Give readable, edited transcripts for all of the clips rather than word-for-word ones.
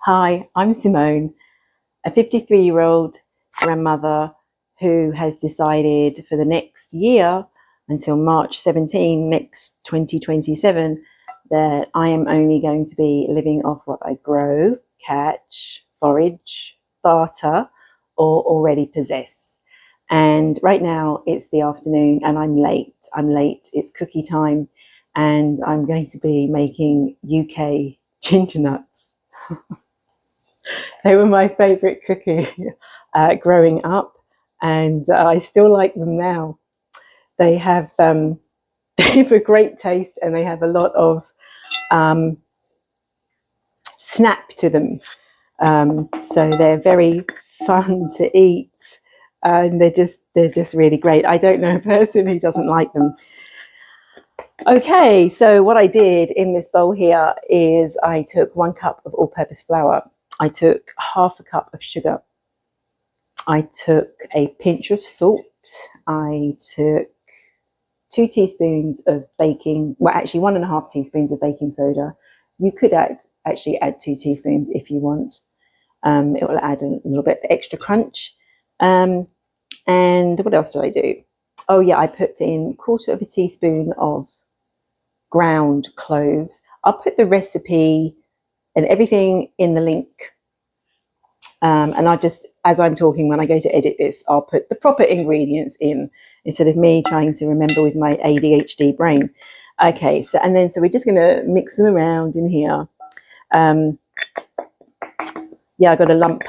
Hi, I'm Simone, a 53-year-old grandmother who has decided for the next year until March 17, next 2027, that I am only going to be living off what I grow, catch, forage, barter, or already possess. And right now it's the afternoon and I'm late. It's cookie time and I'm going to be making UK ginger nuts. They were my favourite cookie growing up, and I still like them now. They have they have a great taste, and they have a lot of snap to them. So they're very fun to eat, and they're just really great. I don't know a person who doesn't like them. Okay, so what I did in this bowl here is I took 1 cup of all-purpose flour. I took half a cup of sugar. I took a pinch of salt. I took 2 teaspoons of baking, well, actually 1.5 teaspoons of baking soda. You could actually add 2 teaspoons if you want. It will add a little bit extra crunch. And what else did I do? Oh yeah, I put in 1/4 teaspoon of ground cloves. I'll put the recipe and everything in the link. And I just, as I'm talking, when I go to edit this, I'll put the proper ingredients in instead of me trying to remember with my ADHD brain. Okay, so we're just going to mix them around in here. Yeah, I got a lump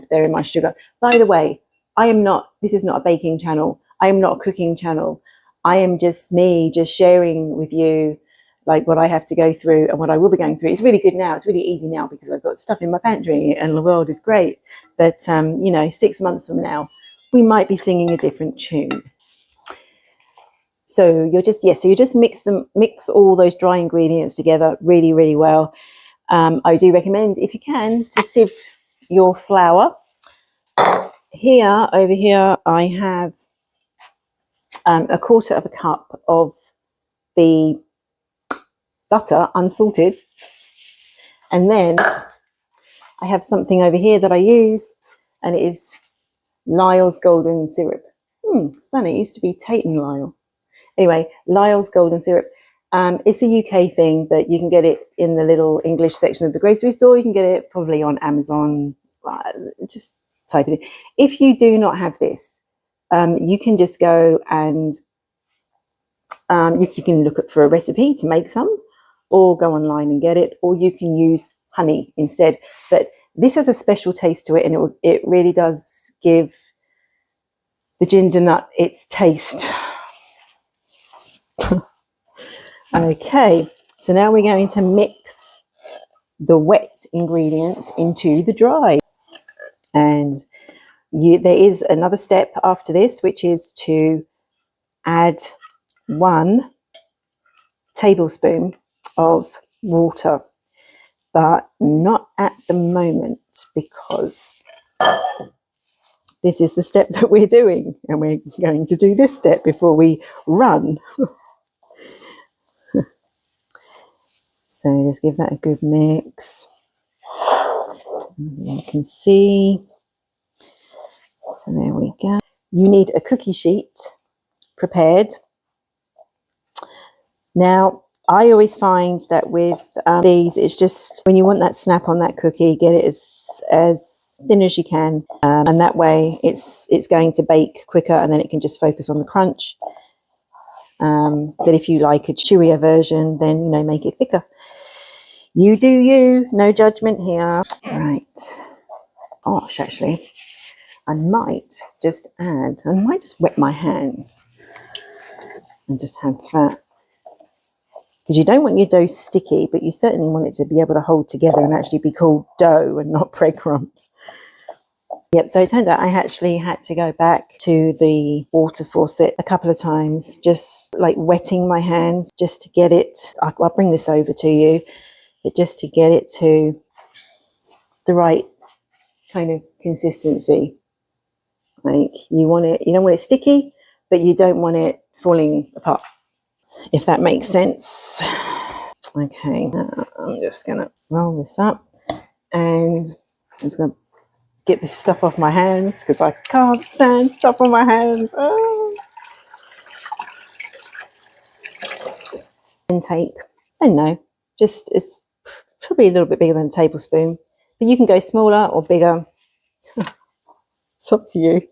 there in my sugar. By the way, this is not a baking channel. I am not a cooking channel. I am just sharing with you like what I have to go through and what I will be going through. It's really good now. It's really easy now because I've got stuff in my pantry and the world is great. But, 6 months from now, we might be singing a different tune. So you just mix all those dry ingredients together really, really well. I do recommend, if you can, to sieve your flour. Over here, I have 1/4 cup of the butter, unsalted. And then I have something over here that I used, and it is Lyle's golden syrup. It's funny, it used to be Tate and Lyle. Anyway, Lyle's golden syrup. It's a UK thing, but you can get it in the little English section of the grocery store. You can get it probably on Amazon. Just type it in. If you do not have this, you can just go and you can look for a recipe to make some, or go online and get it, or you can use honey instead. But this has a special taste to it, and it really does give the ginger nut its taste. Okay, so now we're going to mix the wet ingredient into the dry. And there is another step after this, which is to add 1 tablespoon of water, but not at the moment because this is the step that we're doing, and we're going to do this step before we run. So just give that a good mix. You can see. So there we go. You need a cookie sheet prepared. Now, I always find that with these, it's just when you want that snap on that cookie, get it as thin as you can, and that way it's going to bake quicker, and then it can just focus on the crunch. But if you like a chewier version, then make it thicker. You do you, no judgment here. Right. Gosh, actually, I might just wet my hands and just have that. Because you don't want your dough sticky, but you certainly want it to be able to hold together and actually be called dough and not breadcrumbs. Yep, so it turned out I actually had to go back to the water faucet a couple of times, just like wetting my hands just to get it. I'll bring this over to you, but just to get it to the right kind of consistency. Like you don't want it sticky, but you don't want it falling apart, if that makes sense. Okay, I'm just gonna roll this up And I'm just going to get this stuff off my hands because I can't stand stuff on my hands. Oh. And take, I don't know, just it's probably a little bit bigger than a tablespoon, but you can go smaller or bigger. It's up to you.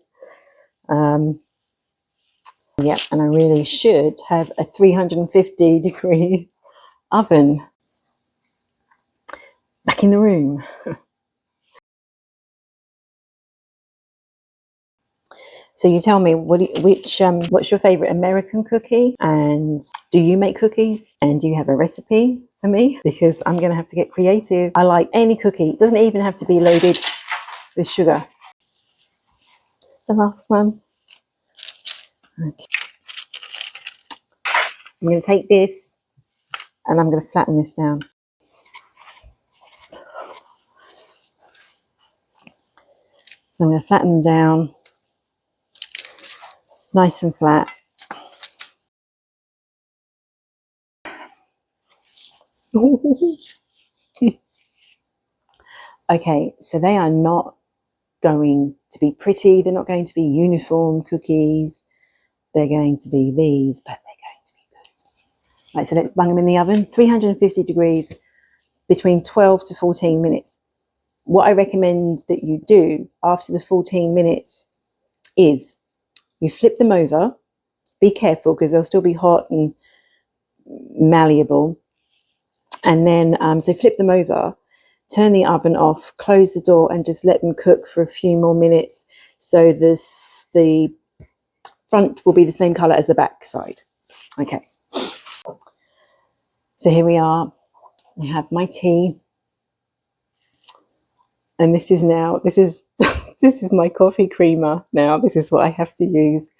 Yeah, and I really should have a 350-degree oven back in the room. So you tell me, what's your favorite American cookie? And do you make cookies? And do you have a recipe for me? Because I'm going to have to get creative. I like any cookie. It doesn't even have to be loaded with sugar. The last one. Okay. I'm going to take this and I'm going to flatten this down. So I'm going to flatten them down nice and flat. Okay, so they are not going to be pretty. They're not going to be uniform cookies. They're going to be these, but they're going to be good. Right, so let's bung them in the oven, 350 degrees, between 12 to 14 minutes. What I recommend that you do after the 14 minutes is you flip them over. Be careful because they'll still be hot and malleable. And then, so flip them over, turn the oven off, close the door and just let them cook for a few more minutes. So the front will be the same color as the back side. Okay. So here we are. I have my tea. And this is this is my coffee creamer now. This is what I have to use.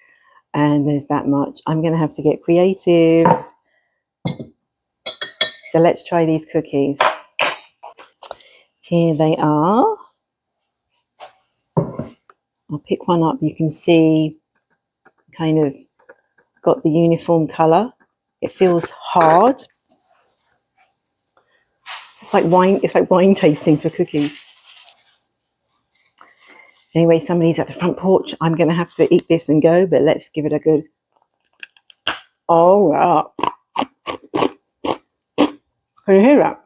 And there's that much. I'm going to have to get creative. So let's try these cookies. Here they are. I'll pick one up. You can see kind of got the uniform color. It feels hard. It's like wine tasting for cookies. Anyway, somebody's at the front porch. I'm going to have to eat this and go, but let's give it a good. Oh, wow. Can you hear that?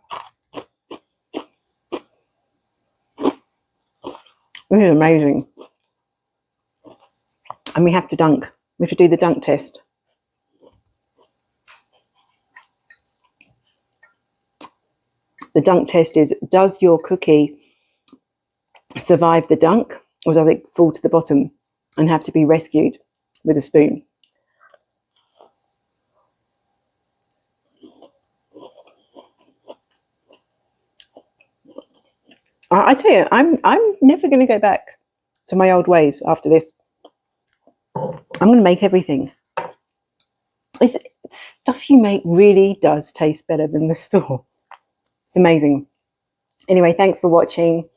This is amazing. And we have to dunk. We have to do the dunk test. The dunk test is, does your cookie survive the dunk or does it fall to the bottom and have to be rescued with a spoon? I tell you, I'm never going to go back to my old ways after this. I'm going to make everything. It's stuff you make really does taste better than the store. It's amazing. Anyway, thanks for watching.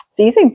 See you soon.